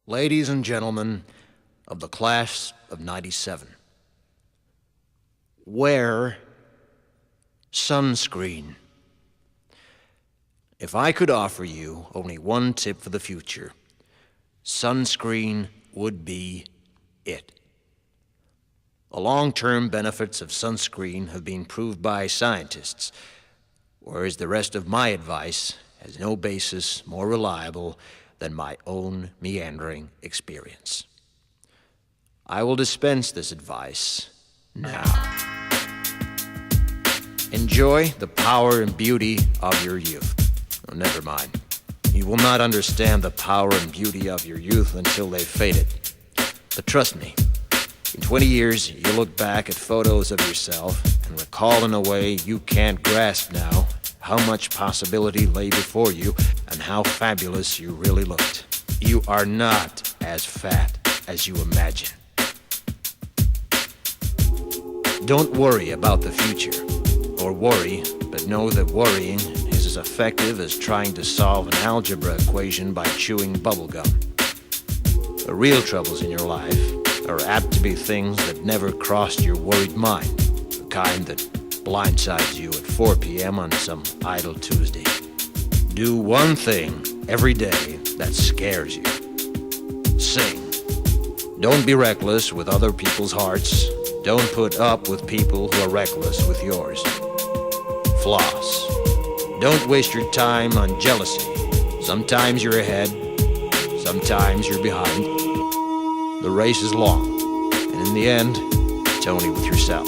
Ladies and gentlemen of the class of '97, wear sunscreen. If I could offer you only one tip for the future, sunscreen would be it. The long-term benefits of sunscreen have been proved by scientists, whereas the rest of my advice has no basis more reliable than my own meandering experience. I will dispense this advice now. Enjoy the power and beauty of your youth. Oh, never mind. You will not understand the power and beauty of your youth until they've faded. But trust me, in 20 years, you'll look back at photos of yourself and recall in a way you can't grasp now how much possibility lay before you and how fabulous you really looked. You are not as fat as you imagine. Don't worry about the future, or worry, but know that worrying is as effective as trying to solve an algebra equation by chewing bubblegum. The real troubles in your life are apt to be things that never crossed your worried mind, the kind that blindsides you at 4 p.m. on some idle Tuesday. Do one thing every day that scares you. Sing. Don't be reckless with other people's hearts. Don't put up with people who are reckless with yours. Floss. Don't waste your time on jealousy. Sometimes you're ahead, sometimes you're behind. The race is long, and in the end, it's only with yourself.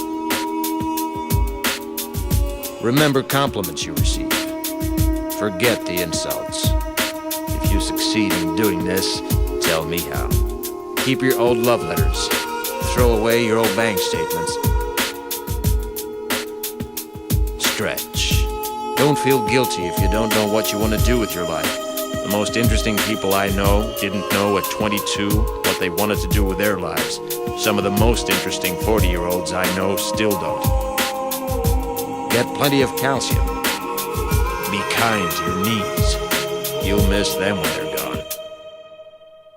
Remember compliments you receive. Forget the insults. If you succeed in doing this, tell me how. Keep your old love letters. Throw away your old bank statements. Stretch. Don't feel guilty if you don't know what you want to do with your life. The most interesting people I know didn't know at 22 what they wanted to do with their lives. Some of the most interesting 40-year-olds I know still don't. Get plenty of calcium. Be kind to your knees. You'll miss them when they're gone.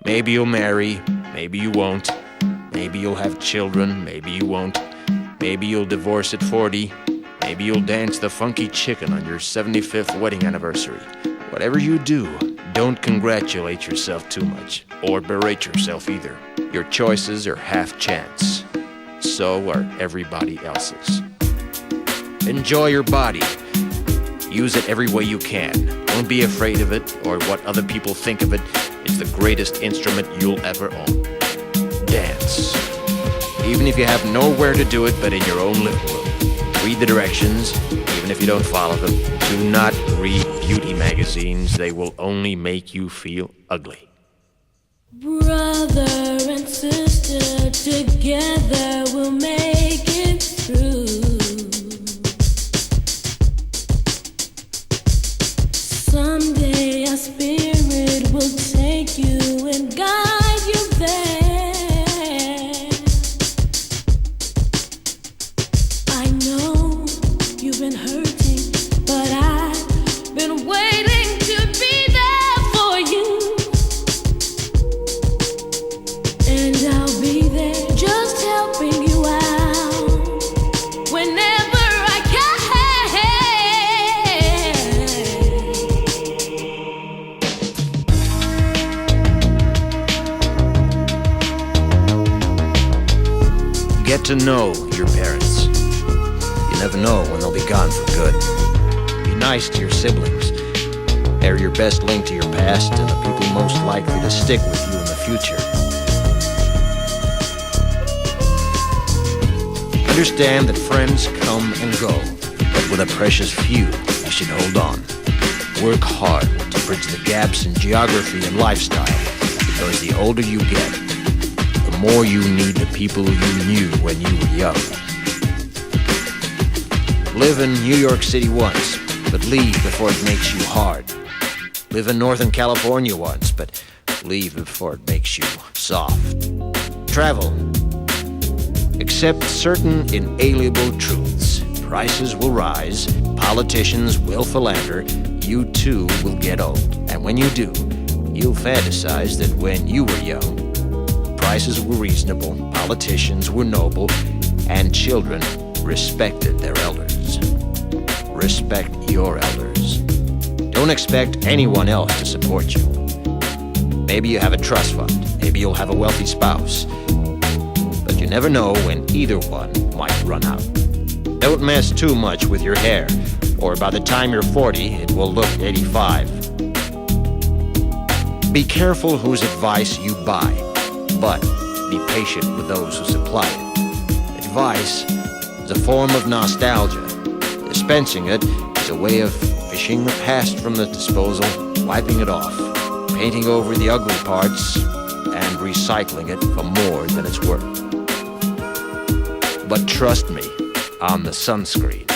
Maybe you'll marry, maybe you won't. Maybe you'll have children, maybe you won't. Maybe you'll divorce at 40. Maybe you'll dance the funky chicken on your 75th wedding anniversary. Whatever you do, don't congratulate yourself too much, or berate yourself either. Your choices are half chance. So are everybody else's. Enjoy your body. Use it every way you can. Don't be afraid of it or what other people think of it. It's the greatest instrument you'll ever own. Dance. Even if you have nowhere to do it but in your own living room. Read the directions, even if you don't follow them. Do not read beauty magazines. They will only make you feel ugly. Brother and sister, together we'll make it through. Someday our spirit will take you and guide you there. I know you've been hurting, but I've been waiting to be there for you. And I'll be there just helping you out whenever I can. Get to know your parents. You never know when they'll be gone for good. Be nice to your siblings. They're your best link to your past and the people most likely to stick with you in the future. Understand that friends come and go, but with a precious few, you should hold on. Work hard to bridge the gaps in geography and lifestyle, because the older you get, the more you need the people you knew when you were young. Live in New York City once, but leave before it makes you hard. Live in Northern California once, but leave before it makes you soft. Travel. Accept certain inalienable truths. Prices will rise, politicians will philander, you too will get old. And when you do, You'll fantasize that when you were young, prices were reasonable, politicians were noble, and children respected their elders. Respect your elders. Don't expect anyone else to support you. Maybe you have a trust fund. Maybe you'll have a wealthy spouse. But you never know when either one might run out. Don't mess too much with your hair, or by the time you're 40, it will look 85. Be careful whose advice you buy, but be patient with those who supply it. Advice is a form of nostalgia. Dispensing it is a way of fishing the past from the disposal, wiping it off, painting over the ugly parts, and recycling it for more than it's worth. But trust me on the sunscreen.